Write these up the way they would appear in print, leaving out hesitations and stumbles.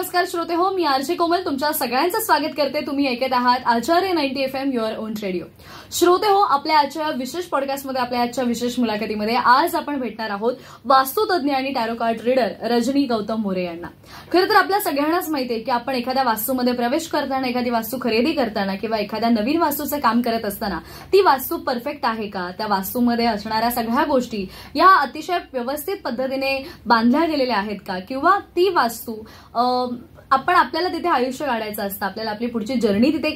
नमस्कार श्रोते हो, मी आरजे कोमल तुमच्या सगळ्यांचं स्वागत करते. तुम्ही ऐकत आहात आचार्य 90 FM युअर ओन रेडिओ. श्रोते हो, आपल्या आजच्या विशेष पॉडकास्टमध्ये, आपल्या आजच्या विशेष मुलाखतीमध्ये आज आपण भेटणार आहोत वास्तुतज्ञ आणि tarot card reader Rajani Gautam More यांना. खरं तर आपल्या सगळ्यांनाच माहिती आहे की आपण एखाद्या वास्तूमध्ये प्रवेश करताना, एखादी वास्तू खरेदी करताना किंवा एखाद्या नवीन वास्तूचं काम करत असताना ती वास्तू परफेक्ट आहे का, त्या वास्तूमध्ये असणाऱ्या सगळ्या गोष्टी या अतिशय व्यवस्थित पद्धतीने बांधल्या गेलेल्या आहेत का, किंवा ती वास्तू आपण आपल्याला तिथे आयुष्य काढायचं असतं, आपल्याला आपली पुढची जर्नी तिथे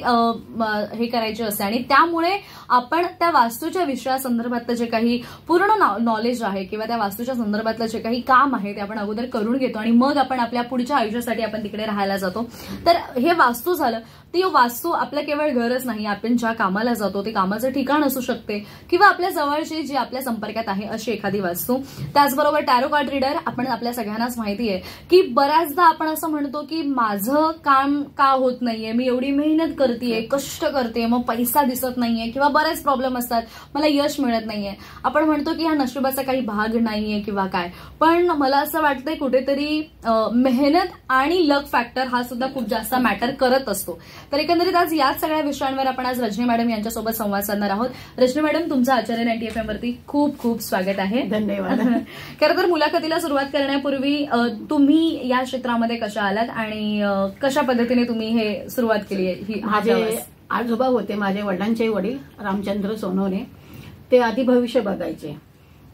हे करायची असते आणि त्यामुळे आपण त्या वास्तूच्या विषयासंदर्भातलं जे काही पूर्ण नॉलेज आहे किंवा त्या वास्तूच्या संदर्भातलं जे काही काम आहे ते आपण अगोदर करून घेतो आणि मग आपण आपल्या पुढच्या आयुष्यासाठी आपण तिकडे राहायला जातो. तर हे वास्तू झालं. ती वास्तू आपल्या केवळ घरच नाही, आपण ज्या कामाला जातो ते कामाचं ठिकाण असू शकते किंवा आपल्या जवळची जी आपल्या संपर्कात आहे अशी एखादी वास्तू. त्याचबरोबर टॅरो कार्ड रीडर, आपण आपल्या सगळ्यांनाच माहिती आहे की बऱ्याचदा आपण असं म्हणतो की माझं काम का होत नाहीये, मी एवढी मेहनत करतेय, कष्ट करते, मग पैसा दिसत नाहीये किंवा बरेच प्रॉब्लेम असतात, मला यश मिळत नाहीये. आपण म्हणतो की हा नशिबाचा काही भाग नाहीये किंवा काय. पण मला असं वाटतंय कुठेतरी मेहनत आणि लक फॅक्टर हा सुद्धा खूप जास्त मॅटर करत असतो. तर एकंदरीत आज याच सगळ्या विषयांवर आपण आज रजनी मॅडम यांच्यासोबत संवाद साधणार आहोत. रजनी मॅडम, तुमचं आचार्य 90 FM वरती खूप खूप स्वागत आहे. धन्यवाद. खरं तर मुलाखतीला सुरुवात करण्यापूर्वी तुम्ही या क्षेत्रामध्ये कशा आलात आणि कशा पद्धतीने तुम्ही हे सुरुवात केली आहे? माझे आजोबा होते, माझे वडिलांचे वडील रामचंद्र सोनवणे. ते आधी भविष्य बघायचे.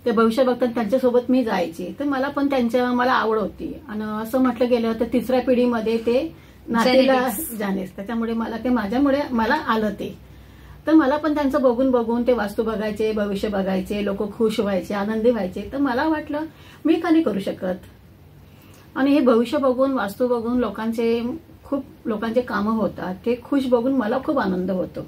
ते भविष्य बघताना त्यांच्यासोबत मी जायची. तर मला पण मला आवड होती आणि असं म्हटलं गेलं तर तिसऱ्या पिढीमध्ये ते नातीला जाणेस, त्याच्यामुळे मला आलं ते. तर मला पण त्यांचं बघून बघून ते वास्तू बघायचे, भविष्य बघायचे, लोक खुश व्हायचे, आनंदी व्हायचे. तर मला वाटलं मी का नाही करू शकत. आणि हे भविष्य बघून, वास्तू बघून खूप लोकांचे कामं होतात, ते खुश बघून मला खूप आनंद होतो.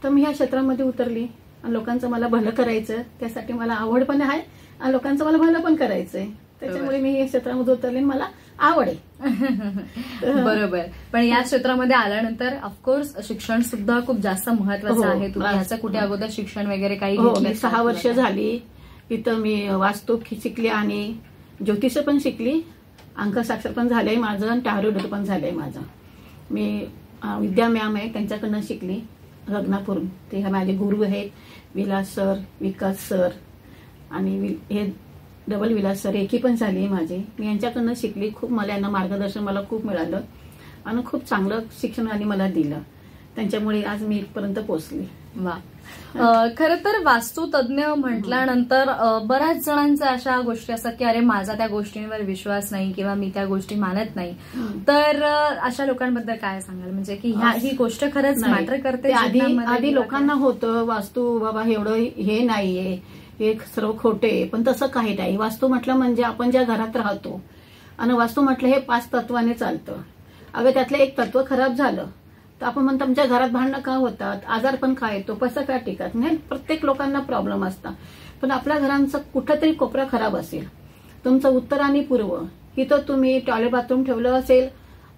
तर मी ह्या क्षेत्रामध्ये उतरली आणि लोकांचं मला भलं करायचं, त्यासाठी मला आवड पण आहे आणि लोकांचं मला भलं पण करायचंय. त्याच्यामुळे मी या क्षेत्रामध्ये उतरले, मला आवड आहे. बरोबर. पण या क्षेत्रामध्ये आल्यानंतर ऑफकोर्स शिक्षण सुद्धा खूप जास्त महत्वाचं आहे. तुम्ही याचं कुठे अगोदर शिक्षण वगैरे काही घेतलं? 6 वर्ष झाली इथं मी वास्तू शिकली आणि ज्योतिष पण शिकली, अंकशास्त्र पण झालंय माझं आणि टॅरो रीडर पण झालंय माझं. मी विद्या मॅम आहे त्यांच्याकडनं शिकली, रत्नापूर. ते माझे गुरु आहेत, विलास सर, विकास सर आणि हे डबल विलास सर, एकी पण झाली माझी. मी यांच्याकडनं शिकली. खूप मला यांना मार्गदर्शन मला खूप मिळालं आणि खूप चांगलं शिक्षण आणि मला दिलं. त्यांच्यामुळे आज मी इथपर्यंत पोहोचली. वा. खरं तर वास्तुतज्ञ म्हटल्यानंतर बऱ्याच जणांच्या अशा गोष्टी असतात की अरे माझा त्या गोष्टींवर विश्वास नाही किंवा मी त्या गोष्टी मानत नाही. तर अशा लोकांबद्दल काय सांगाल, म्हणजे की ही गोष्ट खरंच मॅटर करते? आधी लोकांना होतं वास्तू बाबा एवढं हे नाहीये, हे सर्व खोटे, पण तसं काही नाही. वास्तू म्हटलं म्हणजे आपण ज्या घरात राहतो आणि वास्तू म्हटलं हे 5 तत्वाने चालतं. अगं त्यातलं एक तत्व खराब झालं तर आपण म्हणतो आमच्या घरात भांडणं का होतात, आजार पण काय येतो, पैसा काय टिकत नाही. प्रत्येक लोकांना प्रॉब्लेम असतात. पण आपल्या घरांचा कुठंतरी कोपरा खराब असेल, तुमचं उत्तर आणि पूर्व इथं तुम्ही टॉयलेट बाथरूम ठेवलं असेल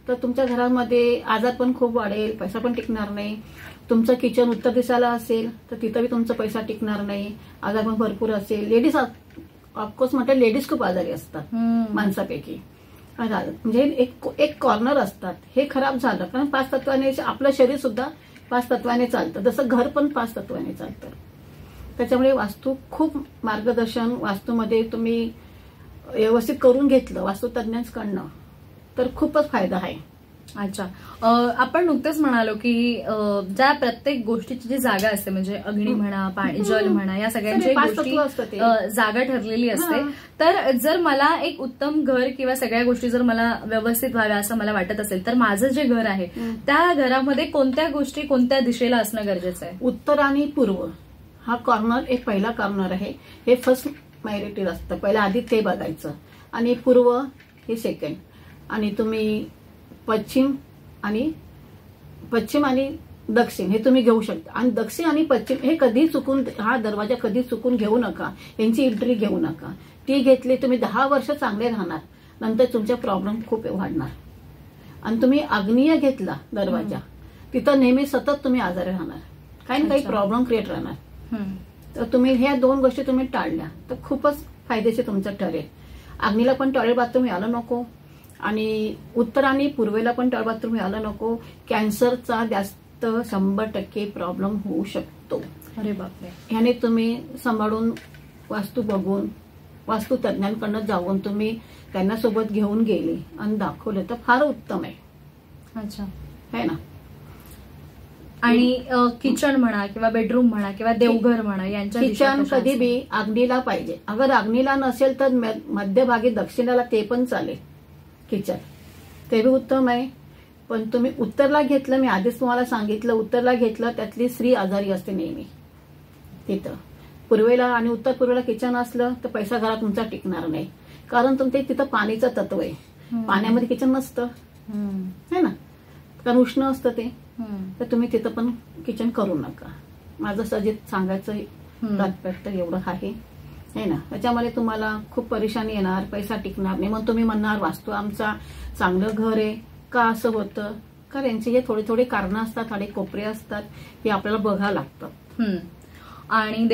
तर तुमच्या घरामध्ये आजार पण खूप वाढेल, पैसा पण टिकणार नाही. तुमचं किचन उत्तर दिशेला असेल तर तिथं बी तुमचा पैसा टिकणार नाही, आजार पण भरपूर असेल. लेडीज ऑफकोर्स म्हटलं लेडीज खूप आजारी असतात माणसापैकी. म्हणजे एक कॉर्नर असतात, हे खराब झालं. कारण 5 तत्वाने आपलं शरीर सुद्धा 5 तत्वाने चालतं, जसं घर पण 5 तत्वाने चालतं. त्याच्यामुळे वास्तू खूप मार्गदर्शन, वास्तूमध्ये तुम्ही व्यवस्थित करून घेतलं वास्तुतज्ञांकडनं तर खूपच फायदा आहे. अच्छा. आपण नुकतेच म्हणालो की ज्या प्रत्येक गोष्टीची जी जागा असते, म्हणजे अग्नी म्हणा, पाणी, जल म्हणा, या सगळ्यांची गोष्टी जागा ठरलेली असते. तर जर मला एक उत्तम घर किंवा सगळ्या गोष्टी जर मला व्यवस्थित व्हाव्या असं मला वाटत असेल तर माझं जे घर आहे त्या घरामध्ये कोणत्या गोष्टी कोणत्या दिशेला असणं गरजेचं आहे? उत्तर आणि पूर्व हा कॉर्नर एक पहिला कॉर्नर आहे. हे फर्स्ट प्रायोरिटी असतं, पहिला आधी ते बघायचं. आणि पूर्व हे सेकंड. आणि तुम्ही पश्चिम आणि दक्षिण हे तुम्ही घेऊ शकता. आणि दक्षिण आणि पश्चिम हे कधी चुकून, हा दरवाजा कधी चुकून घेऊ नका, यांची एंट्री घेऊ नका. ती घेतली तुम्ही 10 वर्ष चांगले राहणार, नंतर तुमचे प्रॉब्लेम खूप वाढणार. आणि तुम्ही आग्नेय घेतला दरवाजा, तिथं नेहमी सतत तुम्ही आजारी राहणार, काही ना काही प्रॉब्लेम क्रिएट राहणार. तर तुम्ही ह्या 2 गोष्टी तुम्ही टाळल्या तर खूपच फायदेशीर तुमचं ठरेल. आग्नेयला पण टॉयलेट बाथरूम यायला नको आणि उत्तर आणि पूर्वेला पण टॉयलेट बाथरूम यायला नको. कॅन्सरचा जास्त 100% प्रॉब्लेम होऊ शकतो. अरे बापरे. ह्याने तुम्ही सांभाळून वास्तू बघून वास्तू तज्ञांकडनं जाऊन तुम्ही त्यांना सोबत घेऊन गेले आणि दाखवले तर फार उत्तम आहे. अच्छा. है ना. आणि किचन म्हणा किंवा बेडरूम म्हणा किंवा देवघर म्हणा यांच्या किचन कधी बी अग्नीला पाहिजे. अगर अग्नीला नसेल तर मध्यभागी दक्षिणेला ते पण चालेल किचन, ते बी उत्तम आहे. पण तुम्ही उत्तरला घेतलं, मी आधीच तुम्हाला सांगितलं, उत्तरला घेतलं त्यातली स्त्री आजारी असते नेहमी. तिथं पूर्वेला आणि उत्तर पूर्वेला किचन असलं तर पैसा घरात तुमचा टिकणार नाही. कारण तुमचे तिथं पाणीचं तत्व आहे. पाण्यामध्ये किचन नसतं है ना, कारण उष्ण असतं ते. तर तुम्ही तिथं पण किचन करू नका. माझं सजित सांगायचं तात्पर्य एवढं आहे ना. त्याच्यामध्ये तुम्हाला खूप परेशानी येणार, पैसा टिकणार नाही. मग तुम्ही म्हणणार वास्तू आमचा चांगलं घर आहे का असं होतं. कारण यांची हे थोडी थोडी कारणं असतात, थोडे कोपरे असतात, हे आपल्याला बघावं लागतं. आणि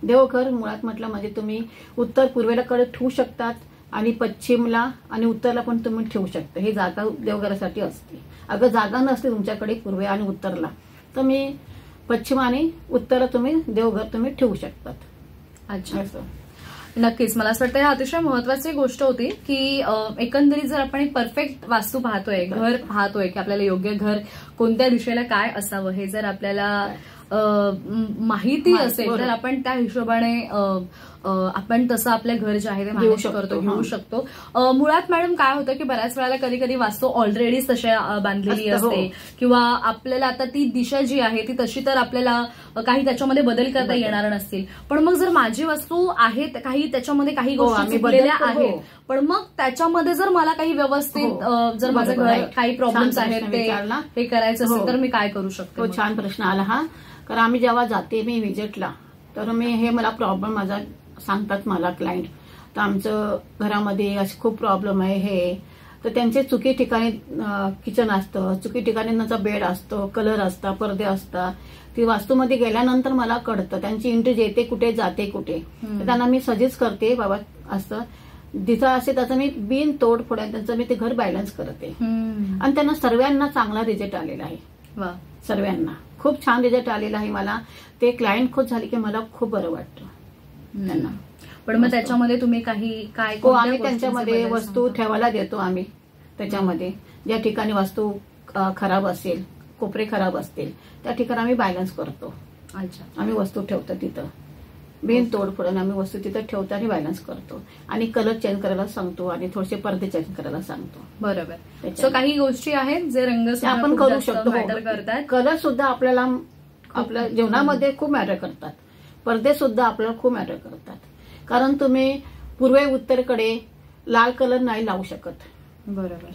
देवघर मुळात म्हटलं म्हणजे तुम्ही उत्तर पूर्वेलाकडे ठेवू शकतात आणि पश्चिमला आणि उत्तरला पण तुम्ही ठेवू शकता. ही जागा देवघरासाठी असते. अगर जागा नसते तुमच्याकडे पूर्वे आणि उत्तरला तर मी पश्चिम आणि उत्तरला तुम्ही देवघर तुम्ही ठेवू शकतात. अच्छा. नक्कीच. मला असं वाटतं अतिशय महत्वाची गोष्ट होती की एकंदरीत जर आपण एक परफेक्ट वास्तू पाहतोय, घर पाहतोय की आपल्याला योग्य घर कोणत्या दिशेला काय असावं हे जर आपल्याला माहिती असेल तर आपण त्या हिशोबाने आपण तसं आपलं घर जे आहे ते मॅनेज करतो, घेऊ शकतो. मुळात मॅडम काय होतं की बऱ्याच वेळेला कधी कधी वास्तू ऑलरेडी तशा बांधलेली असते किंवा आपल्याला आता ती दिशा जी आहे ती तशी तर आपल्याला काही त्याच्यामध्ये बदल करता येणार नसतील. पण मग जर माझी वस्तू आहेत काही त्याच्यामध्ये काही गोष्टी चुकलेल्या आहेत, पण मग त्याच्यामध्ये जर मला काही व्यवस्थित जर माझं घर काही प्रॉब्लेम्स आहेत ते हे करायचं असेल तर मी काय करू शकतो. छान प्रश्न आला हा. कारण आम्ही जेव्हा जाते मी व्हिजिटला तर मी हे मला प्रॉब्लेम माझा सांगतात मला क्लायंट, तर आमचं घरामध्ये असे खूप प्रॉब्लेम आहे हे. तर त्यांचे चुकी ठिकाणी किचन असतं, चुकी ठिकाणी त्यांचा बेड असतो, कलर असता, पडदे असतात. ती वास्तूमध्ये गेल्यानंतर मला कळतं त्यांची एंट्री येते कुठे जाते कुठे. तर त्यांना मी सजेस्ट करते बाबा असं जिथं असे त्याचं मी बिन तोड फोड्या त्यांचं मी ते घर बॅलन्स करते. आणि त्यांना सर्वांना चांगला रिझल्ट आलेला आहे. सर्वांना खूप छान रिझल्ट आलेला आहे. मला ते क्लायंट खुश झाले की मला खूप बरं वाटतं त्यांना. पण मग त्याच्यामध्ये तुम्ही काही काय आम्ही त्यांच्यामध्ये वस्तू ठेवायला देतो. आम्ही त्याच्यामध्ये ज्या ठिकाणी वस्तू खराब असेल, कोपरे खराब असतील त्या ठिकाणी आम्ही बॅलन्स करतो. अच्छा. आम्ही वस्तू ठेवतो तिथं बिन तोड फोडून आम्ही वस्तू तिथं ठेवतो आणि बॅलन्स करतो. आणि कलर चेंज करायला सांगतो आणि थोडेसे पडदे चेंज करायला सांगतो. बरोबर. सो काही गोष्टी आहेत जे रंग आपण करू शकतो. करतात. कलर सुद्धा आपल्याला आपल्या जीवनामध्ये खूप मॅटर करतात. पडदे सुद्धा आपल्याला खूप मॅटर करतात. कारण तुम्ही पूर्वे उत्तरेकडे लाल कलर नाही लावू शकत. बरोबर.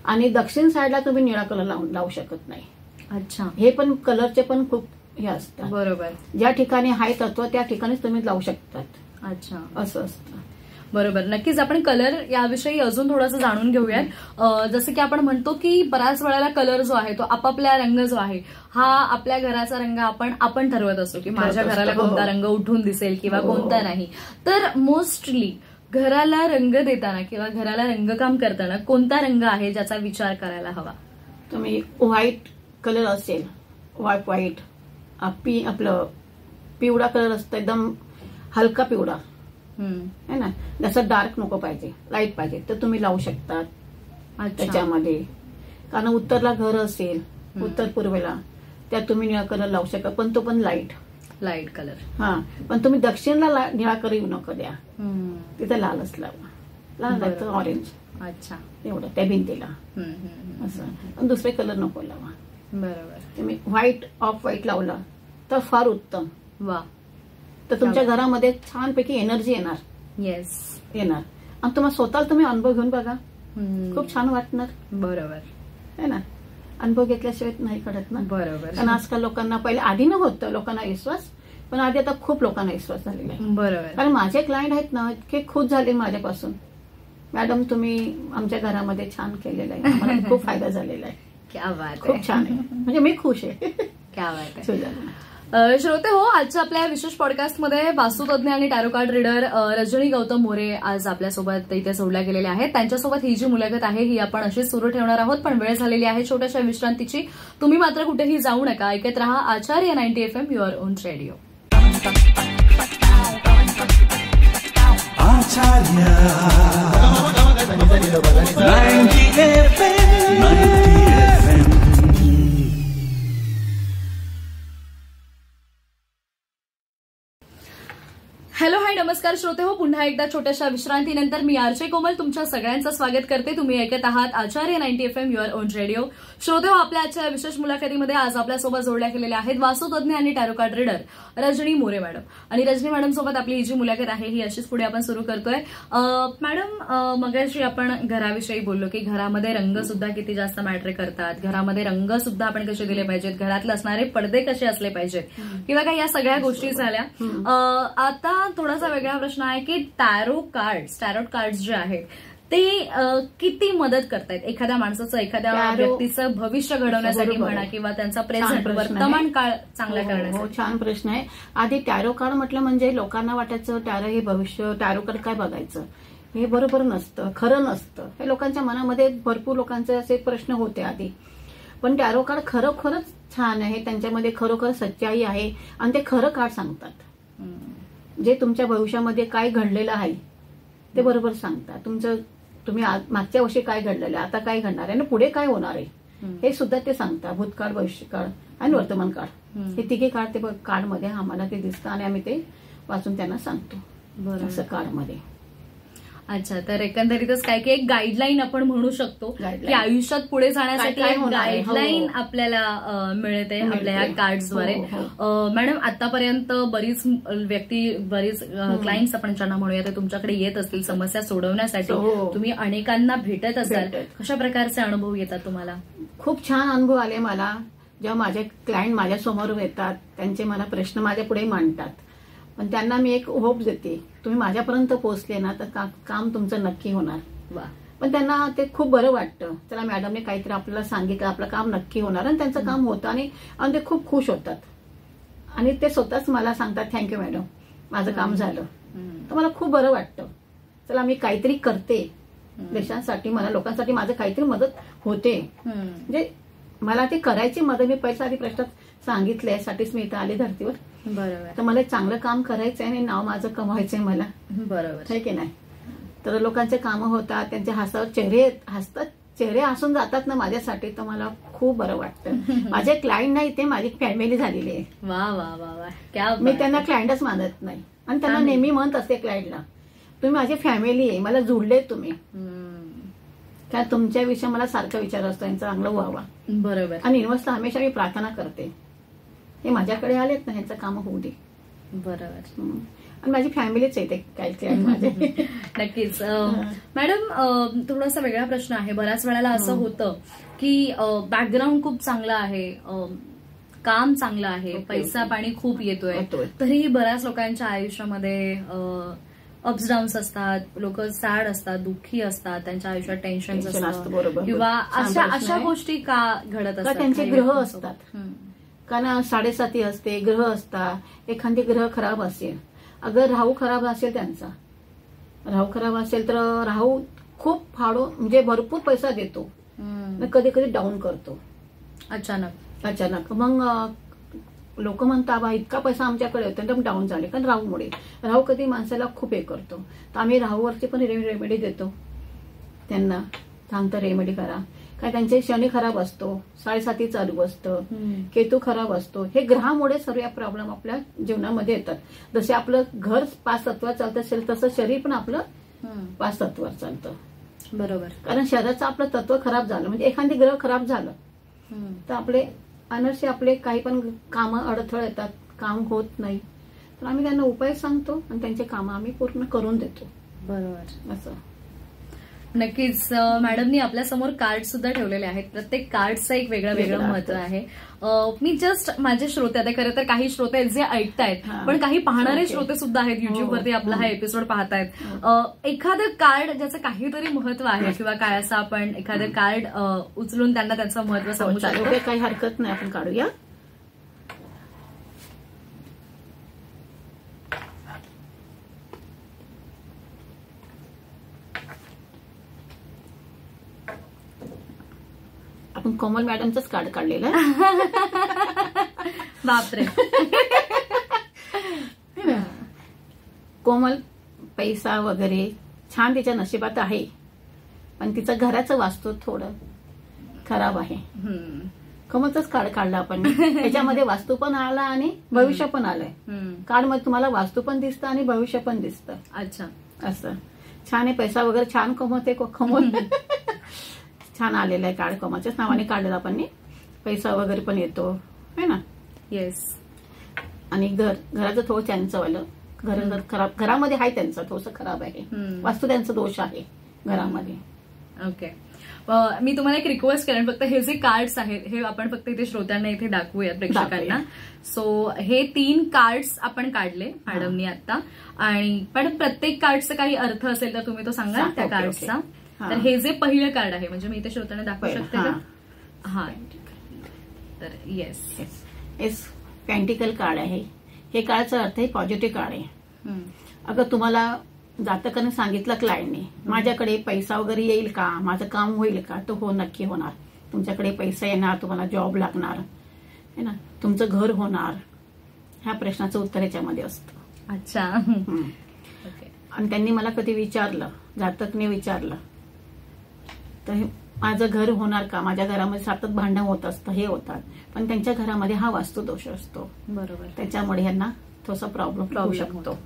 आणि दक्षिण साईडला तुम्ही निळा कलर लावू शकत नाही. अच्छा. हे पण कलरचे पण खूप हे असतात. बरोबर. ज्या ठिकाणी हाय तत्व त्या ठिकाणीच तुम्ही लावू शकतात. अच्छा. असं असतं. बरोबर. नक्कीच आपण कलर याविषयी अजून थोडंसं जाणून घेऊयात. जसं की आपण म्हणतो की बऱ्याच वेळेला कलर जो आहे तो आपापल्या रंग जो आहे हा आपल्या घराचा रंग आपण ठरवत असतो की माझ्या घराला कोणता रंग उठून दिसेल किंवा कोणता नाही. तर मोस्टली घराला रंग देताना किंवा घराला रंगकाम करताना कोणता रंग आहे ज्याचा विचार करायला हवा. तुम्ही व्हाईट कलर असेल, व्हाईट आपलं पिवळा कलर असतं, एकदम हलका पिवळा है ना, जसं डार्क नको पाहिजे, लाईट पाहिजे तर तुम्ही लावू शकतात त्याच्यामध्ये. कारण उत्तरला घर असेल, उत्तर पूर्वेला त्यात तुम्ही निळा कलर लावू शकता, पण तो पण लाईट कलर. हा, पण तुम्ही दक्षिणला निळा कलर येऊ नका द्या, तिथे लालच लावा. लाल नाही तर ऑरेंज. अच्छा. एवढं त्या भिंतीला असं. पण दुसरे कलर नको लावा. बरोबर. तुम्ही व्हाईट ऑफ व्हाईट लावला तर फार उत्तम. वा. तर तुमच्या घरामध्ये छानपैकी एनर्जी येणार. येस. येणार. आणि तुम्हाला स्वतःला तुम्ही अनुभव घेऊन बघा, खूप छान वाटणार. बरोबर है ना. अनुभव घेतल्याशिवाय नाही कळत ना. बरोबर. कारण आजकाल लोकांना पहिले आधी नव्हतं लोकांना विश्वास, पण आधी आता खूप लोकांना विश्वास झालेला आहे. बरोबर. कारण माझे क्लायंट आहेत ना इतके खुश झाले माझ्यापासून, मॅडम तुम्ही आमच्या घरामध्ये छान केलेलं आहे, मला खूप फायदा झालेला आहे. क्या बात. खूप छान आहे. म्हणजे मी खुश आहे. क्या बात आहे. श्रोते हो, आजच्या आपल्या विशेष पॉडकास्टमध्ये वास्तुतज्ञ आणि tarot card reader Rajani Gautam More आज आपल्यासोबत इथे जोडल्या गेलेल्या आहेत. त्यांच्यासोबत ही जी मुलाखत आहे ही आपण अशीच सुरू ठेवणार आहोत, पण वेळ झालेली आहे छोट्याशा विश्रांतीची. तुम्ही मात्र कुठेही जाऊ नका, ऐकत रहा आचार्य 90 FM your on radio. Hello hi नमस्कार श्रोते हो, पुन्हा एकदा छोट्याशा विश्रांतीनंतर मी आरजे कोमल तुमच्या सगळ्यांचं स्वागत करते. तुम्ही ऐकत आहात आचार्य 90 FM युअर ओन रेडिओ. श्रोते हो, आपल्या आजच्या विशेष मुलाखतीमध्ये आज आपल्यासोबत जोडल्या गेलेल्या आहेत वास्तुतज्ञ आणि tarot card reader Rajni More madam. आणि रजनी मॅडम सोबत आपली ही जी मुलाखत आहे ही अशीच पुढे आपण सुरू करतोय. मॅडम, मगाशी आपण घराविषयी बोललो की घरामध्ये रंग सुद्धा किती जास्त मॅटर करतात, घरामध्ये रंग सुद्धा आपण कसे दिले पाहिजेत, घरातले असणारे पडदे कसे असले पाहिजेत किंवा काही या सगळ्या गोष्टी झाल्या. आता थोडासा वेगळा प्रश्न आहे की टॅरो कार्ड्स जे आहेत ते किती मदत करतायत एखाद्या माणसाचं, एखाद्या व्यक्तीचं भविष्य घडवण्यासाठी म्हणा किंवा त्यांचा प्रेझेंट वर्तमान काळ चांगला करण्यासाठी. छान प्रश्न आहे. आधी टॅरो कार्ड म्हटलं म्हणजे लोकांना वाटायचं टॅरो हे भविष्य, टॅरो कार्ड काय बघायचं, हे बरोबर नसतं, खरं नसतं. हे लोकांच्या मनामध्ये भरपूर लोकांचे असे प्रश्न होते आधी. पण टॅरो कार्ड खरोखरच छान आहे, त्यांच्यामध्ये खरोखर सच्चाई आहे आणि ते खरं कार्ड सांगतात. जे तुमच्या भविष्यामध्ये काय घडलेलं आहे ते बरोबर सांगतात. तुम्ही मागच्या वर्षी काय घडलेलं आहे, आता काय घडणार आहे आणि पुढे काय होणार आहे हे सुद्धा ते सांगतात. भूतकाळ, भविष्यकाळ आणि वर्तमान काळ, हे तिघे काळ ते कार्डमध्ये आम्हाला ते दिसतं आणि आम्ही ते वाचून त्यांना सांगतो असं कार्डमध्ये. अच्छा, तर एकंदरीतच काय की एक गाईडलाईन आपण म्हणू शकतो की आयुष्यात पुढे जाण्यासाठी एक गाईडलाईन आपल्याला मिळते आपल्या ह्या कार्ड्सद्वारे. मॅडम, आतापर्यंत बरीच क्लायंट्स आपण ज्यांना म्हणूया ते तुमच्याकडे येत असतील समस्या सोडवण्यासाठी. तुम्ही अनेकांना भेटत असाल, कशा प्रकारचे अनुभव येतात तुम्हाला? खूप छान अनुभव आले मला. जेव्हा माझे क्लायंट माझ्या समोर येतात, त्यांचे मला प्रश्न माझ्या पुढे मांडतात, पण त्यांना मी एक होप देते, तुम्ही माझ्यापर्यंत पोहोचले ना तर काम तुमचं नक्की होणार. पण त्यांना ते खूप बरं वाटतं, चला मॅडमने काहीतरी आपल्याला सांगितलं, आपलं काम नक्की होणार आणि त्यांचं काम होतं आणि ते खूप खुश होतात आणि ते स्वतःच मला सांगतात थँक्यू मॅडम, माझं काम झालं. तर मला खूप बरं वाटतं, चला मी काहीतरी करते देशांसाठी, मला लोकांसाठी माझं काहीतरी मदत होते. म्हणजे मला ते करायची मदत, मी पैसा आधी प्रश्नात सांगितलं यासाठीच मी इथं आले धर्तीवर. बरोबर. तर मला चांगलं काम करायचंय आणि नाव माझं कमवायचंय मला. बरोबर आहे की नाही? तर लोकांचे कामं होतात, त्यांचे हसतात, चेहरे हसून जातात ना माझ्यासाठी, तर मला खूप बरं वाटतं. माझे क्लायंट नाही, ते माझी फॅमिली झालेली आहे. वा वा वा वा, क्या. मी त्यांना क्लायंटच मानत नाही आणि त्यांना नेहमी म्हणत असते क्लायंटला, तुम्ही माझी फॅमिली आहे, मला जुळले तुम्ही. काय तुमच्याविषयी मला सारखा विचार असतो यांचा चांगलं व्हावा. बरोबर. आणि युनिव्हर्सला हमेशा मी प्रार्थना करते हे माझ्याकडे आलेत ना, ह्यांचं काम होऊ दे. बरोबर. आणि माझी फॅमिलीच आहे ते काय माझे. नक्कीच. मॅडम, थोडासा वेगळा प्रश्न आहे. बऱ्याच वेळेला असं होतं की बॅकग्राऊंड खूप चांगलं आहे, काम चांगलं आहे, पैसा पाणी खूप येतोय, तरीही बऱ्याच लोकांच्या आयुष्यामध्ये अप्स डाऊन्स असतात, लोक सॅड असतात, दुःखी असतात, त्यांच्या आयुष्यात टेन्शन असतं किंवा अशा गोष्टी का घडत असतात? त्यांचे ग्रह असतात, कारण 7.5 असते, ग्रह असतात. एखादी ग्रह खराब असेल, अगर राहू खराब असेल, त्यांचा राहू खराब असेल तर राहू खूप फाडून म्हणजे भरपूर पैसा देतो, कधी कधी डाऊन करतो अचानक. मग लोक म्हणतात बा इतका पैसा आमच्याकडे होता तर डाऊन झाले, कारण राहूमुळे. राहू कधी माणसाला खूप हे करतो, तर आम्ही राहूवरची पण रेमेडी देतो त्यांना, सांगतो रेमेडी करा. काय त्यांचे शनी खराब असतो, 7.5 चालू असतं, केतू खराब असतो. हे ग्रहामुळे सर्व प्रॉब्लेम आपल्या जीवनामध्ये येतात. जसे आपलं घर 5 तत्वात चालत असेल तसं शरीर पण आपलं 5 तत्वावर चालतं. बरोबर. कारण शरीराचं आपलं तत्व खराब झालं म्हणजे एखादी ग्रह खराब झालं तर आपले अनर्शी आपले काही पण कामं अडथळे येतात, काम होत नाही. तर आम्ही त्यांना उपाय सांगतो आणि त्यांचे कामं आम्ही पूर्ण करून देतो. बरोबर. असं. नक्कीच. मॅडमनी आपल्या समोर कार्ड सुद्धा ठेवलेले आहेत. प्रत्येक कार्डचं एक वेगळं महत्व आहे. मी जस्ट माझे श्रोते, आता खरं तर काही श्रोते आहेत जे ऐकतायत, पण काही पाहणारे श्रोते सुद्धा आहेत युट्यूबवरती आपला हा एपिसोड पाहतायत. एखादं कार्ड ज्याचं काहीतरी महत्व आहे किंवा काय असं आपण एखादं कार्ड उचलून त्यांना त्याचं महत्व सांगू शकतो? काही हरकत नाही, आपण काढूया. आपण कोमल मॅडमचंच कार्ड काढलेलं. बापरे. कोमल पैसा वगैरे छान तिच्या नशिबात आहे, पण तिचं घराचं वास्तू थोडं खराब आहे. कोमलचंच कार्ड काढलं आपण. त्याच्यामध्ये वास्तू पण आला आणि भविष्य पण आलंय. कार्ड मध्ये तुम्हाला वास्तू पण दिसतं आणि भविष्य पण दिसतं. अच्छा, असं छान आहे. पैसा वगैरे छान कमवते कोमल. छान आलेलं आहे कार्ड. कोमलच्याच नावाने काढलेलं आपण. पैसा वगैरे पण येतो है ना. येस. आणि घराचं थोडं त्यांचं वालं घर खराब, घरामध्ये आहे त्यांचं थोडंसं खराब आहे. वास्तू त्यांचा दोष आहे घरामध्ये. ओके. मी तुम्हाला एक रिक्वेस्ट करेन, फक्त हे जे कार्ड्स आहेत हे आपण फक्त इथे श्रोत्यांना इथे दाखवूयात प्रेक्षकांना. सो हे 3 कार्ड्स आपण काढले मॅडमनी आता, आणि पण प्रत्येक कार्डचा काही अर्थ असेल तर तुम्ही तो सांगा त्या कार्डचा. तर हे जे पहिलं कार्ड आहे, म्हणजे मी इथे श्रोत्यांना दाखवू शकते का? हा, तर येस पेंटिकल कार्ड आहे. हे कार्डचा अर्थ आहे पॉझिटिव्ह कार्ड आहे. अगं तुम्हाला जातकाने सांगितलं क्लायंटने माझ्याकडे पैसा वगैरे येईल का, माझं काम होईल का, तर हो नक्की होणार. तुमच्याकडे पैसा येणार, तुम्हाला जॉब लागणार है ना, तुमचं घर होणार. ह्या प्रश्नाचं उत्तर याच्यामध्ये असतं. अच्छा. आणि त्यांनी मला कधी विचारलं, जातकने विचारलं, तर माझं घर होणार का, माझ्या घरामध्ये सतत भांडण होत असतं, हे होतात, पण त्यांच्या घरामध्ये हा वास्तुदोष असतो. बरोबर. त्याच्यामुळे यांना थोडासा प्रॉब्लेम होऊ शकतो.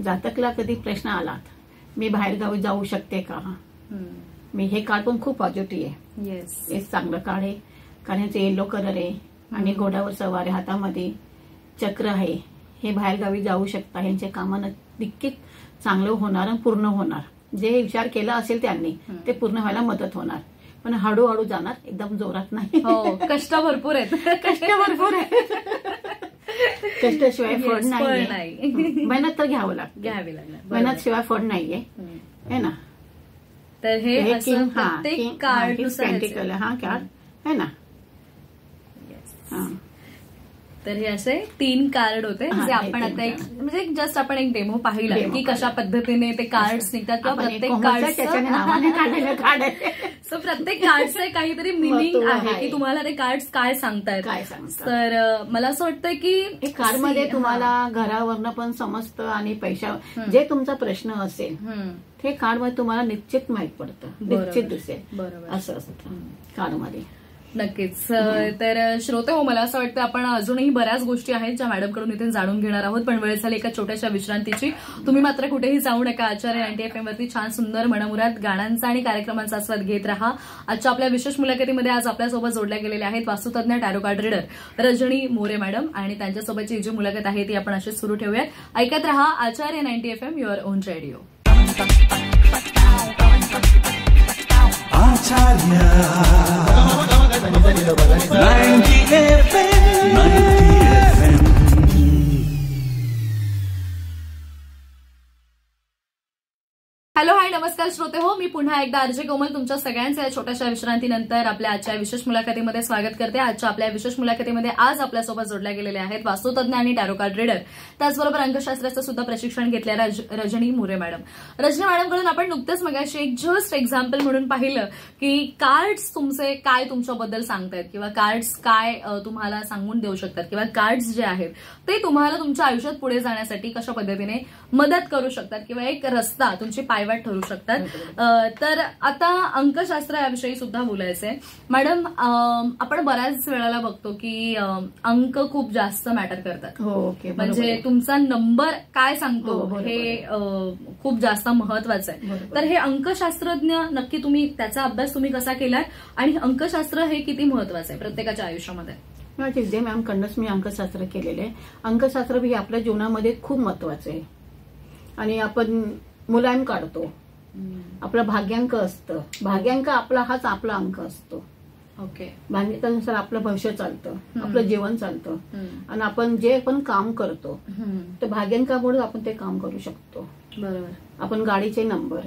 जातकला कधी प्रश्न आला मी बाहेरगावी जाऊ शकते का, मी हे कार्ड पण खूप पॉझिटिव्ह आहे. येस चांगलं कार्ड आहे. कारण ह्याचे येलो कलर आहे आणि घोड्यावर सवार आहे, हातामध्ये चक्र आहे. हे बाहेरगावी जाऊ शकता, ह्यांचे कामं नक्की चांगलं होणार आणि पूर्ण होणार. जे विचार केला असेल त्यांनी ते पूर्ण व्हायला मदत होणार, पण हळूहळू जाणार, एकदम जोरात नाही. कष्ट भरपूर आहेत. कष्ट भरपूर आहेत. कष्टाशिवाय फळ नाही. मेहनत तर घ्यावी लागते. मेहनत शिवाय फळ नाहीये है ना. तर हे कार्ड पेंटिकल हा कार्ड है ना. तर हे असे 3 कार्ड होते जे आपण आता एक म्हणजे जस्ट आपण एक डेमो पाहिला की कशा पद्धतीने ते कार्ड्स निघतात किंवा प्रत्येक सो प्रत्येक कार्डचे काहीतरी मिनिंग आहे की तुम्हाला ते कार्ड्स काय सांगतायत. तर मला असं वाटतं की कार्डमध्ये तुम्हाला घरावरनं पण समजतं आणि पैशा जे तुमचा प्रश्न असेल ते कार्डमध्ये तुम्हाला निश्चित माहित पडतं, निश्चित दिसेल. असं असतं कार्डमध्ये. नक्कीच. तर श्रोते हो, मला असं वाटतं आपण अजूनही बऱ्याच गोष्टी आहेत ज्या मॅडमकडून इथे जाणून घेणार आहोत, पण वेळ झाली एका छोट्याशा विश्रांतीची. तुम्ही मात्र कुठेही जाऊ नका. आचार्य 90 FM वरती छान सुंदर मनमुराद गाण्यांचा आणि कार्यक्रमांचा आस्वाद घेत राहा. आजच्या आपल्या विशेष मुलाखतीमध्ये आज आपल्यासोबत जोडल्या गेलेल्या आहेत वास्तुतज्ञ tarot card reader Rajni More madam, आणि त्यांच्यासोबतची जी मुलाखत आहे ती आपण अशीच सुरू ठेवूयात. ऐकत रहा आचार्य 90 FM your on radio. Hello hi नमस्कार श्रोते हो, मी पुन्हा एकदा आरजे कोमल तुमच्या सगळ्यांचं या छोट्याशा विश्रांतीनंतर आपल्या आजच्या विशेष मुलाखतीमध्ये स्वागत करते. आजच्या आपल्या विशेष मुलाखतीमध्ये आज आपल्यासोबत जोडल्या गेलेल्या आहेत वास्तुतज्ञ आणि टॅरो कार्ड रीडर, त्याचबरोबर अंकशास्त्राचं सुद्धा प्रशिक्षण घेतलेल्या रजनी मोरे मॅडम. रजनी मॅडमकडून आपण नुकतेच मगाशी एक जस्ट एक्झाम्पल म्हणून पाहिलं की कार्ड्स तुमचे काय तुमच्याबद्दल सांगतायत किंवा कार्ड्स काय तुम्हाला सांगून देऊ शकतात किंवा कार्ड्स जे आहेत ते तुम्हाला तुमच्या आयुष्यात पुढे जाण्यासाठी कशा पद्धतीने मदत करू शकतात किंवा एक रस्ता तुमची पायवाट ठरू शकतात. तर आता अंकशास्त्र याविषयी सुद्धा बोलायचंय. मॅडम, आपण बऱ्याच वेळेला बघतो की अंक खूप जास्त मॅटर करतात. म्हणजे तुमचा नंबर काय सांगतो हे खूप जास्त महत्वाचं आहे. तर हे अंकशास्त्रज्ञ नक्की तुम्ही त्याचा अभ्यास तुम्ही कसा केलाय आणि अंकशास्त्र हे किती महत्वाचं आहे प्रत्येकाच्या आयुष्यामध्ये? विद्या मॅम कडनंच मी अंकशास्त्र केलेलं आहे. अंकशास्त्र हे आपल्या जीवनामध्ये खूप महत्वाचं आहे. आणि आपण मुलांक काढतो, आपला भाग्यांक असतं. भाग्यांक आपला हाच आपला अंक असतो. ओके. भाग्यांकानुसार आपलं भविष्य चालतं, आपलं जीवन चालतं. आणि आपण जे पण काम करतो तर भाग्यांकामुळे आपण ते काम करू शकतो. बरोबर. आपण गाडीचे नंबर,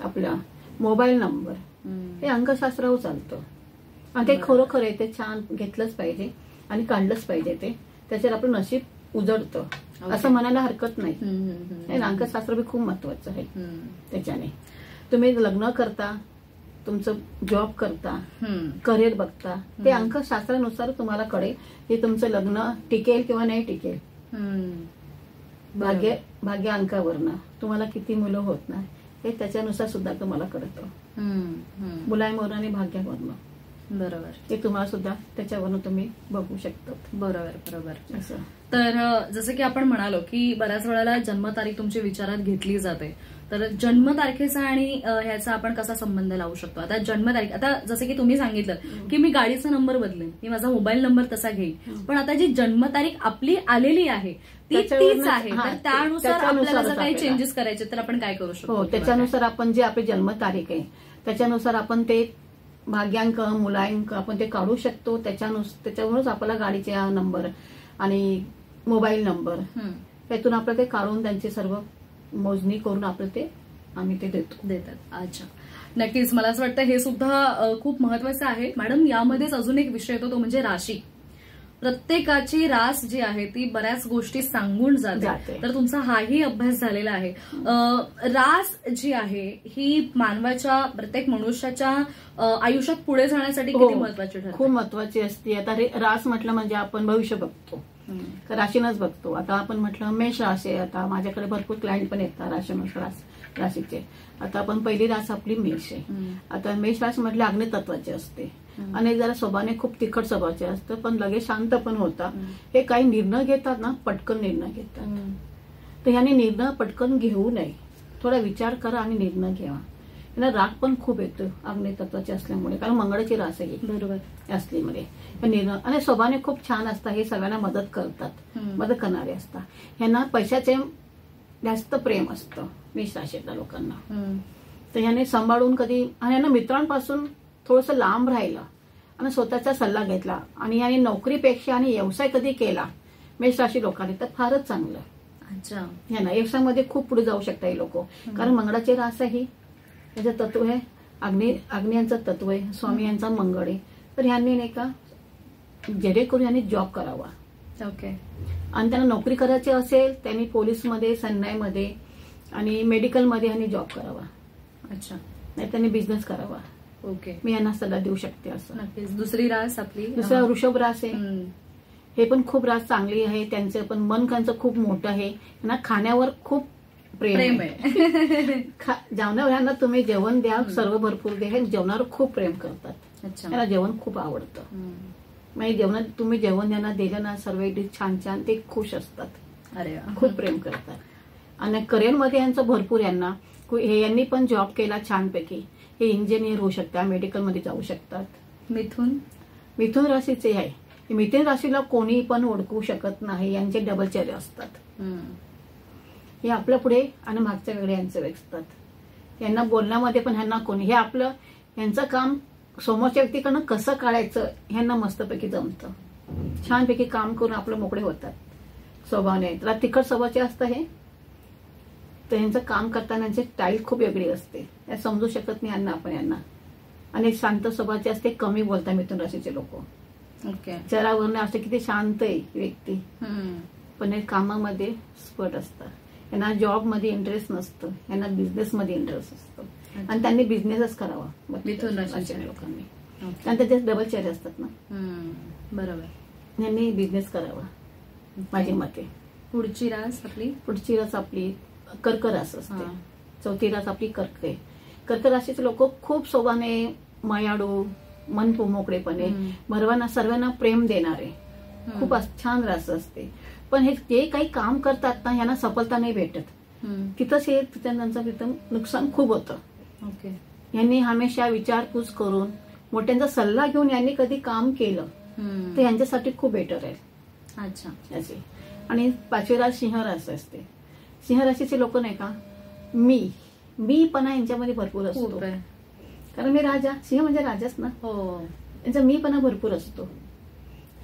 आपला मोबाईल नंबर हे अंकशास्त्रावर चालतं. आणि ते खरोखर आहे, ते छान घेतलंच पाहिजे आणि काढलंच पाहिजे. ते त्याच्यात आपलं नशीब उजळतं. असं म्हणायला हरकत नाही. अंकशास्त्र बी खूप महत्वाचं आहे. त्याच्याने तुम्ही लग्न करता, तुमचं जॉब करता, करिअर बघता, ते अंकशास्त्रानुसार तुम्हाला कळेल की तुमचं लग्न टिकेल किंवा नाही टिकेल. भाग्य अंकावरनं तुम्हाला किती मुलं होत नाही हे त्याच्यानुसार सुद्धा तुम्हाला कळतं. मुलांवरून आणि भाग्यावरनं. बरोबर. ते तुम्हाला सुद्धा त्याच्यावरून तुम्ही बघू शकता. बरोबर. असं तर जसं की आपण म्हणालो की बऱ्याच वेळेला जन्मतारीख तुमची विचारात घेतली जाते, तर जन्मतारखेचा आणि ह्याचा आपण कसा संबंध लावू शकतो? आता जन्मतारीख, आता जसं की तुम्ही सांगितलं की मी गाडीचा नंबर बदलेन, मी माझा मोबाईल नंबर तसा घेईन, पण आता जी जन्मतारीख आपली आलेली आहे ती तीच आहे, तर त्यानुसार आपल्याला जर काही चेंजेस करायचे तर आपण काय करू शकतो? त्याच्यानुसार आपण जे आपली जन्मतारीख आहे त्याच्यानुसार आपण ते भाग्यांक, मुलांक आपण ते काढू शकतो. त्याच्यावरूनच आपल्याला गाडीचा नंबर आणि मोबाईल नंबर त्यातून आपलं ते काढून त्यांची सर्व मोजणी करून आपलं ते आम्ही ते देतात. अच्छा, नक्कीच. मला असं वाटतं हे सुद्धा खूप महत्वाचं आहे. मॅडम, यामध्येच अजून एक विषय येतो तो म्हणजे राशी. प्रत्येकाची रास जी आहे ती बऱ्याच गोष्टी सांगून जाते, तर तुमचा हाही अभ्यास झालेला आहे. रास जी आहे ही मानवाच्या, प्रत्येक मनुष्याच्या आयुष्यात पुढे जाण्यासाठी किती महत्वाची ठरते? खूप महत्वाची असते. आता रास म्हटलं म्हणजे आपण भविष्य बघतो, राशीनच बघतो. आता आपण म्हटलं मेष राशी आहे, आता माझ्याकडे भरपूर क्लायंट पण येतात राशीचे. आता आपण पहिली रास आपली मेष आहे. आता मेष राशी म्हटलं अग्नी तत्वाची असते आणि जरा स्वभावाने खूप तिखट स्वभावाचे असतं, पण लगेच शांत पण होता. हे काही निर्णय घेतात ना, पटकन निर्णय घेतात. तर ह्याने निर्णय पटकन घेऊ नये, थोडा विचार करा आणि निर्णय घ्यावा. त्यांना राग पण खूप येतो अग्नी तत्वाचे असल्यामुळे, कारण मंगळाची रास आहे. बरोबर. असल्यामुळे निर्णय आणि स्वभावाने खूप छान असतात. हे सगळ्यांना मदत करतात, मदत करणारे असतात. ह्यांना पैशाचे जास्त प्रेम असतं मेष राशीतल्या लोकांना. तर ह्याने सांभाळून कधी, आणि ह्यांना मित्रांपासून थोडंसं लांब राहिलं आणि स्वतःचा सल्ला घेतला आणि याने नोकरीपेक्षा आणि व्यवसाय कधी केला मेष राशी लोकांनी तर फारच चांगलं. अच्छा. ह्यांना व्यवसायामध्ये खूप पुढे जाऊ शकता हे लोक, कारण मंगळाची रास आहे, याचं तत्व आहे अग्नी यांचं तत्व आहे, स्वामी यांचा मंगळ आहे. तर ह्यांनी नाही का जेणेकरून यांनी जॉब करावा. ओके. आणि त्यांना नोकरी करायची असेल त्यांनी पोलीसमध्ये, सैन्यामध्ये आणि मेडिकलमध्ये यांनी जॉब करावा. अच्छा. नाही त्यांनी बिझनेस करावा. ओके. मी यांना सल्ला देऊ शकते असं. नक्कीच. दुसरी रास आपली वृषभ रास आहे. हे पण खूप रास चांगली आहे. त्यांचं पण मन त्यांचं खूप मोठं आहे. त्यांना खाण्यावर खूप प्रेम आहे. जेवणावर तुम्ही जेवण द्या, सर्व भरपूर द्या, हे जेवणावर खूप प्रेम करतात. त्यांना जेवण खूप आवडतं. म्हणजे जेवणात तुम्ही जेवण त्यांना दिलं ना, सर्व छान छान, ते खुश असतात. अरे, खूप प्रेम करतात. आणि करिअरमध्ये यांचं भरपूर, यांनी पण जॉब केला छानपैकी. हे इंजिनियर होऊ शकतात, मेडिकलमध्ये जाऊ शकतात. मिथुन राशीचे आहे. मिथुन राशीला कोणी पण ओळखू शकत नाही. यांचे डबल चेहरे असतात. हे आपल्या पुढे आणि मागच्या वेगळे यांचे असतात. यांना बोलण्यामध्ये पण ह्यांना कोणी, हे आपलं यांचं काम समोरच्या व्यक्तीकडनं कसं काढायचं ह्यांना मस्तपैकी जमतं. छानपैकी काम करून आपलं मोकळे होतात स्वभावाने. त्याला तिखट स्वभावाचे असतं हे, तर यांचं काम करताना यांची स्टाईल खूप वेगळी असते. या समजू शकत नाही यांना. आणि शांत स्वभावाचे असते, कमी बोलतात मिथुन राशीचे लोक. ओके. चेहऱ्यावरनं असते किती शांत आहे व्यक्ती, पण हे कामामध्ये स्पट असतात. यांना जॉबमध्ये इंटरेस्ट नसतं, यांना बिझनेसमध्ये इंटरेस्ट असतो आणि त्यांनी बिझनेसच करावा मिथुन राशीच्या लोकांनी. आणि त्याचे डबल चेहरे असतात ना. बरोबर. यांनी बिझनेस करावा माझ्या मते. पुढची रास आपली कर्क रास असते. चौथी रास आपली कर्क आहे. कर्क राशीचे लोक खूप स्वभावाने मायाळू, मन मोकळेपणे, सर्वांना प्रेम देणारे, खूप छान रास असते. पण हे जे काही काम करतात ना, यांना सफलता नाही भेटत. तिथंच हे त्यांचं नुकसान खूप होतं. ओके. यांनी हमेशा विचारपूस करून, मोठ्यांचा सल्ला घेऊन यांनी कधी काम केलं तर यांच्यासाठी खूप बेटर आहे. अच्छा. असे. आणि पाचवी रास सिंह रास असते. सिंह राशीचे लोक नाही का, मी पणा यांच्यामध्ये भरपूर असतो, कारण मी राजा, सिंह म्हणजे राजाच ना. हो. यांचा मी पणा भरपूर असतो.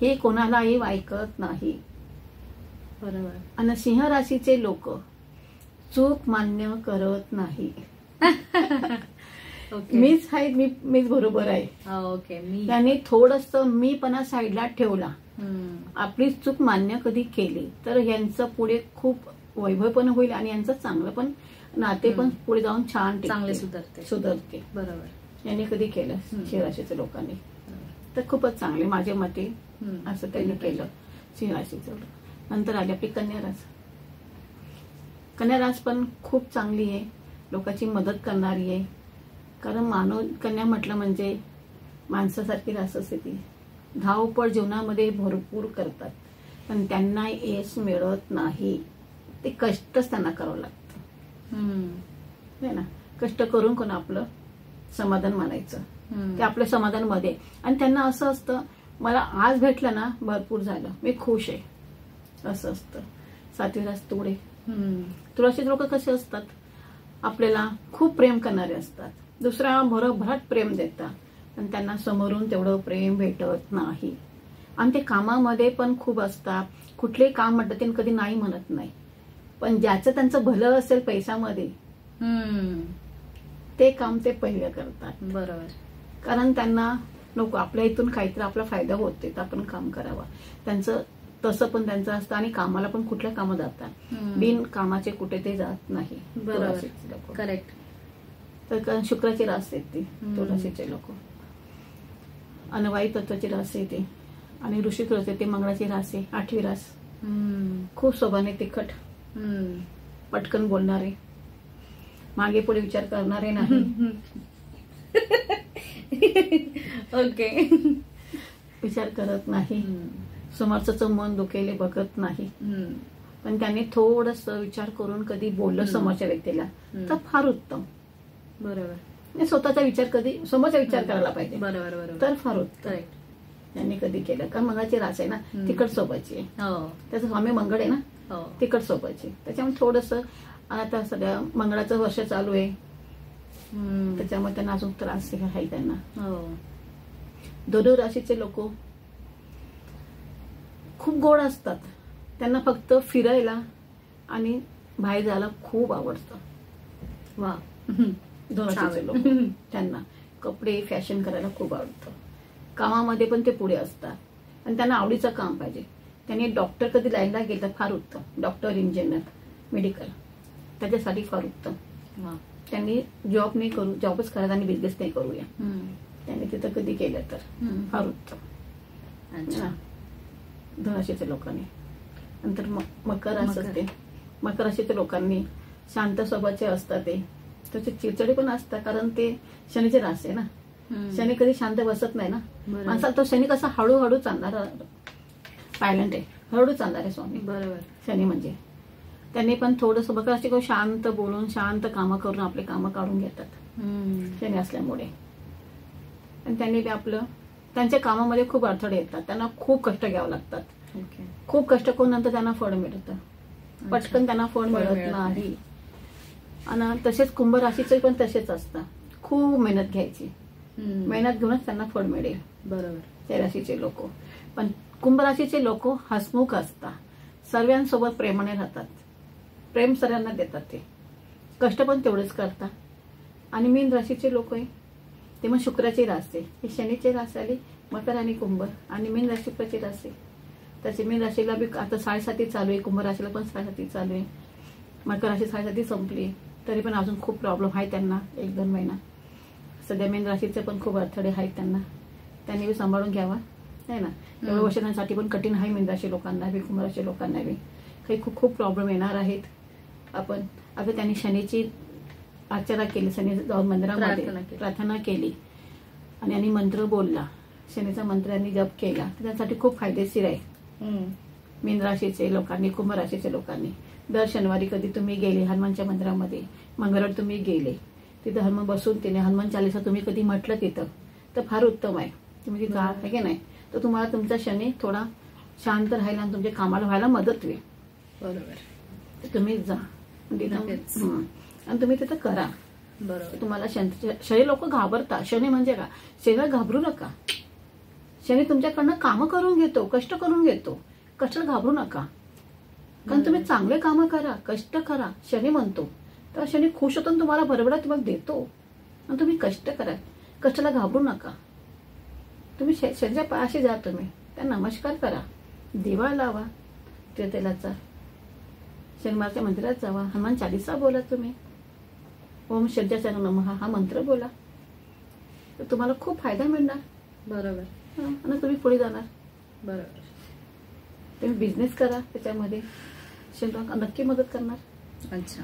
हे कोणालाही ऐकत नाही. बरोबर. आणि सिंह राशीचे लोक चूक मान्य करत नाही. मीच आहे, मीच बरोबर आहे. ओके. त्यांनी थोडंसं मीपणा साईडला ठेवला आपली चूक मान्य कधी केली तर यांचं पुढे खूप वैभव पण होईल आणि यांचं चांगलं पण नाते पण पुढे जाऊन छान चांगले सुधारते. बरोबर. यांनी कधी केलं सिंहराशीच्या लोकांनी तर खूपच चांगले माझ्या मते असं त्यांनी केलं सिंहराशीचं. नंतर आली आपली कन्यारास. कन्यारास पण खूप चांगली आहे, लोकांची मदत करणारी आहे. कारण मानव कन्या म्हटलं म्हणजे माणसासारखी रास असते ती. धावपळ जीवनामध्ये भरपूर करतात पण त्यांना यश मिळत नाही. ते कष्टच त्यांना करावं लागतं ना. कष्ट करून कोण आपलं समाधान मानायचं ते आपल्या समाधान मध्ये. आणि त्यांना असं असतं मला आज भेटलं ना भरपूर झालं, मी खुश आहे असं असतं. 7वी रास तुळे. तुळाचे लोक कसे असतात, आपल्याला खूप प्रेम करणारे असतात, दुसऱ्या भरभराट प्रेम देतात पण त्यांना समोरून तेवढं प्रेम भेटत नाही. आणि ते कामामध्ये पण खूप असतात, कुठलेही काम म्हटलं ते कधी नाही म्हणत नाही. पण ज्याचं त्यांचं भलं असेल पैशामध्ये ते काम ते पहिलं करतात. बरोबर. कारण त्यांना नको आपल्या इथून काहीतरी आपला फायदा होते तर आपण काम करावं. त्यांचं तसं पण त्यांचं असतं. आणि कामाला पण कुठल्या कामं जातात, बिन कामाचे कुठे ते जात नाही. बरोबर. करेक्ट. तर शुक्राची रास येते तुळशीचे लोक. अनवाई तत्वाची रास येते आणि ऋषिक रास येते. मंगळाची रास आहे 8वी रास. खूप स्वभावाने तिखट, पटकन बोलणारे, मागे पुढे विचार करणारे नाही. ओके. विचार करत नाही, समोरचं मन दुखेले बघत नाही. पण त्याने थोडस विचार करून कधी बोललं समोरच्या व्यक्तीला तर फार उत्तम. बरोबर. स्वतःचा विचार कधी समोरचा विचार करायला पाहिजे. बरोबर. तर फार उत्तम त्यांनी कधी केलं. कारण मंगळाची रास आहे ना, तिखट स्वभावाची आहे. त्याचं स्वामी मंगळ आहे ना, तिखट स्वभावाची. त्याच्यामुळे थोडस आता सध्या मंगळाचं वर्ष चालू आहे त्याच्यामुळे त्यांना अजून त्रास आहे त्यांना. धनु राशीचे लोक खूप गोड असतात. त्यांना फक्त फिरायला आणि बाहेर जायला खूप आवडतं. वा. धनुराशीचे लोक त्यांना कपडे फॅशन करायला खूप आवडतं. कामामध्ये पण ते पुढे असतात आणि त्यांना आवडीचं काम पाहिजे. त्यांनी डॉक्टर कधी लाईनला गेलं तर फार उत्तम. डॉक्टर, इंजिनियर, मेडिकल त्याच्यासाठी फार उत्तम. त्यांनी जॉब नाही करू, जॉबच करायचा आणि बिझनेस नाही करूया. त्यांनी तिथं कधी केलं तर फार उत्तम धनुराशीच्या लोकांनी. नंतर मकर रास असते. मकर राशीच्या लोकांनी शांत स्वभावाचे असतात. ते त्याचे चिडचिडे पण असतात कारण ते शनीचे रास आहे ना. शनी कधी शांत बसत नाही ना माणसाला. तो शनी कसा हळूहळू चालणारा सायलेंट आहे, हळूहळू चालणार आहे स्वामी. बरोबर. शनी म्हणजे त्यांनी पण थोडस मकर राशी शांत बोलून शांत कामं करून आपले कामं काढून घेतात शनी असल्यामुळे. आणि त्यांनी आपलं त्यांच्या कामामध्ये खूप अडथळे येतात. त्यांना खूप कष्ट घ्यावं लागतात. खूप कष्ट करून नंतर त्यांना फळ मिळतं. पटकन त्यांना फळ मिळत नाही. आणि तसेच कुंभ राशीचे पण तसेच असतात. खूप मेहनत घ्यायची, मेहनत घेऊनच त्यांना फळ मिळेल. बरोबर. त्या राशीचे लोक. पण कुंभ राशीचे लोक हसमुख असतात, सर्वांसोबत प्रेमाने राहतात, प्रेम सर्वांना देतात. ते कष्ट पण तेवढेच करतात. आणि मीन राशीचे लोक आहे ते मग शुक्राची रास आहे. ही शनीची रास आली मकर आणि कुंभ. आणि मीन राशी शुक्राची रास आहे. त्याची मीन राशीला बी आता 7.5 चालू आहे. कुंभ राशीला पण 7.5 चालू आहे. मकर राशी 7.5 संपली तरी पण अजून खूप प्रॉब्लेम आहे त्यांना 1-2 महिना. सध्या मीन राशीचे पण खूप अडथळे आहेत त्यांना. त्यांनी बी सांभाळून घ्यावा आहे ना. एवढ्या वर्षांसाठी पण कठीण आहे मीन राशी लोकांना बी, कुंभ राशी लोकांना बी काही खूप प्रॉब्लेम येणार आहेत. आपण आता त्यांनी शनीची अर्चना केली, शनी जाऊन मंदिरामध्ये प्रार्थना केली आणि मंत्र बोलला, शनीचा मंत्र यांनी जप केला, त्यासाठी खूप फायदेशीर आहे. मीन राशीचे लोकांनी, कुंभ राशीच्या लोकांनी दर शनिवारी कधी तुम्ही गेले हनुमानच्या मंदिरामध्ये, मंगळवार तुम्ही गेले तिथं हनुमान बसून तिने हनुमान चालीसा तुम्ही कधी म्हटलं तिथं तर फार उत्तम आहे. तुम्ही तिथं आहे की नाही तर तुम्हाला तुमचा शनी थोडा शांत राहील आणि तुमच्या कामाला व्हायला मदत होईल. बरोबर. तुम्ही जा आणि तुम्ही तिथं करा. बरोबर. तुम्हाला शनी लोक घाबरतात. शनी म्हणजे का, शनी घाबरू नका. शनी तुमच्याकडनं कामं करून घेतो, कष्ट करून घेतो. कष्टाला घाबरू नका. कारण तुम्ही चांगले कामं करा, कष्ट करा. शनी म्हणतो तर शनी खुश होतो, तुम्हाला भरभरा तुम्हाला देतो. आणि तुम्ही कष्ट करा, कष्टाला घाबरू नका. तुम्ही शनीच्या पायाशी जा, तुम्ही नमस्कार करा, दिवा लावा तेलाचा, शनिवारच्या मंदिरात जावा, हनुमान चालीसा बोला, तुम्ही ओम शब्दाचार्य नमः हा मंत्र बोला, तर तुम्हाला खूप फायदा मिळणार. बरोबर. आणि तुम्ही पुढे जाणार. बरोबर. तुम्ही बिझनेस करा, त्याच्यामध्ये शनिवार नक्की मदत करणार. अच्छा.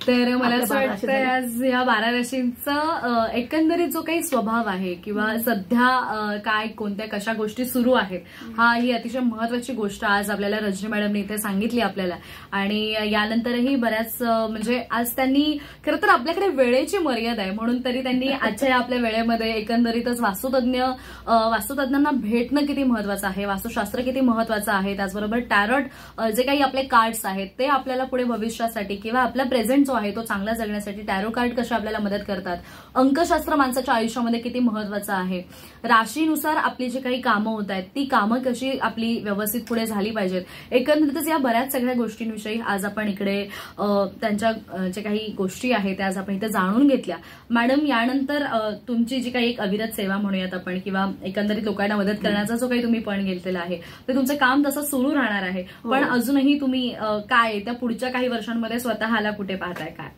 तर मला असं वाटतं आज या 12 राशींचा एकंदरीत जो काही स्वभाव आहे किंवा सध्या काय कोणत्या कशा गोष्टी सुरू आहेत, ही अतिशय महत्वाची गोष्ट आज आपल्याला रजनी मॅडमने इथे सांगितली आपल्याला. आणि यानंतरही बऱ्याच म्हणजे आज त्यांनी खरं तर आपल्याकडे वेळेची मर्यादा आहे म्हणून तरी त्यांनी आजच्या आपल्या वेळेमध्ये एकंदरीतच वास्तुतज्ञांना भेटणं किती महत्वाचं आहे, वास्तुशास्त्र किती महत्वाचं आहे, त्याचबरोबर टॅरोट जे काही आपले कार्ड्स आहेत ते आपल्याला पुढे भविष्यासाठी किंवा आपला प्रेझेंट आहे तो चांगला जगण्यासाठी टॅरो कार्ड कशा आपल्याला मदत करतात, अंकशास्त्र माणसाच्या आयुष्यामध्ये किती महत्वाचं आहे, राशीनुसार आपली जी काही कामं होत आहेत ती कामं कशी आपली व्यवस्थित पुढे झाली पाहिजेत, एकंदरीतच या बऱ्याच सगळ्या गोष्टींविषयी आज आपण इकडे त्यांच्या जे काही गोष्टी आहेत त्या आज आपण इथे जाणून घेतल्या. मॅडम, यानंतर तुमची जी काही एक अविरत सेवा म्हणूयात आपण किंवा एकंदरीत लोकांना मदत करण्याचा जो काही तुम्ही पण घेतलेला आहे ते तुमचं काम तसं सुरू राहणार आहे, पण अजूनही तुम्ही काय त्या पुढच्या काही वर्षांमध्ये स्वतःला कुठे पाहताय? काय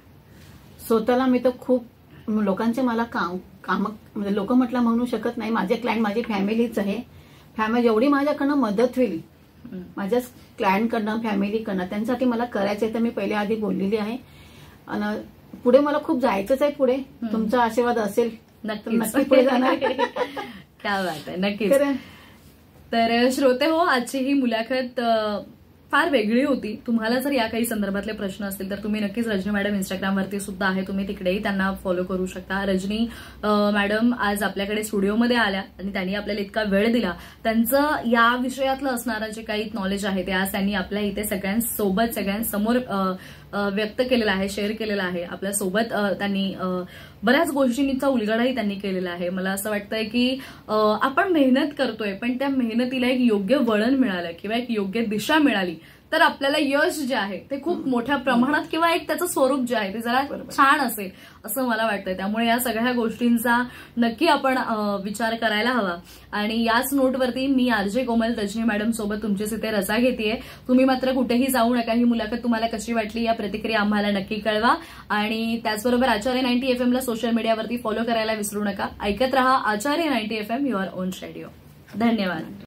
स्वतःला मी तर खूप लोकांचे मला काम म्हणजे लोक म्हटलं म्हणू शकत नाही, माझे क्लायंट माझी फॅमिलीच आहे. फॅमिली एवढी माझ्याकडनं मदत होईल माझ्या क्लायंटकडनं फॅमिलीकडनं, त्यांच्यासाठी मला करायचंय तर मी पहिले आधी बोललेली आहे. आणि पुढे मला खूप जायचंच आहे. पुढे तुमचा आशीर्वाद असेल नक्की पुढे जाणार. काय बात आहे. नक्कीच. तर श्रोते हो, आजची ही मुलाखत फार वेगळी होती. तुम्हाला जर या काही संदर्भातले प्रश्न असतील तर तुम्ही नक्कीच रजनी मॅडम इंस्टाग्रामवरती सुद्धा आहे, तुम्ही तिकडेही त्यांना फॉलो करू शकता. रजनी मॅडम आज आपल्याकडे स्टुडिओमध्ये आल्या आणि त्यांनी आपल्याला इतका वेळ दिला. त्यांचं या विषयातलं असणारं जे काही नॉलेज आहे ते आज त्यांनी आपल्या इथे सगळ्यांसमोर व्यक्त केलेलं आहे, शेअर केलेलं आहे. आपल्यासोबत त्यांनी बऱ्याच गोष्टींचा उलगडाही त्यांनी केलेला आहे. मला असं वाटतंय की आपण मेहनत करतोय पण त्या मेहनतीला एक योग्य वळण मिळालं किंवा एक योग्य दिशा मिळाली तर आपल्याला यश जे आहे ते खूप मोठ्या प्रमाणात किंवा एक त्याचं स्वरूप जे आहे ते जरा छान असेल असं मला वाटतंय. त्यामुळे या सगळ्या गोष्टींचा नक्की आपण विचार करायला हवा. आणि याच नोटवरती मी आरजे कोमल रजनी मॅडम सोबत तुमचीच इथे रजा घेतेय. तुम्ही मात्र कुठेही जाऊ नका. ही मुलाखत तुम्हाला कशी वाटली या प्रतिक्रिया आम्हाला नक्की कळवा. आणि त्याचबरोबर आचार्य 90 FM ला सोशल मीडियावरती फॉलो करायला विसरू नका. ऐकत रहा आचार्य 90 FM, युअर ओन रेडिओ. धन्यवाद.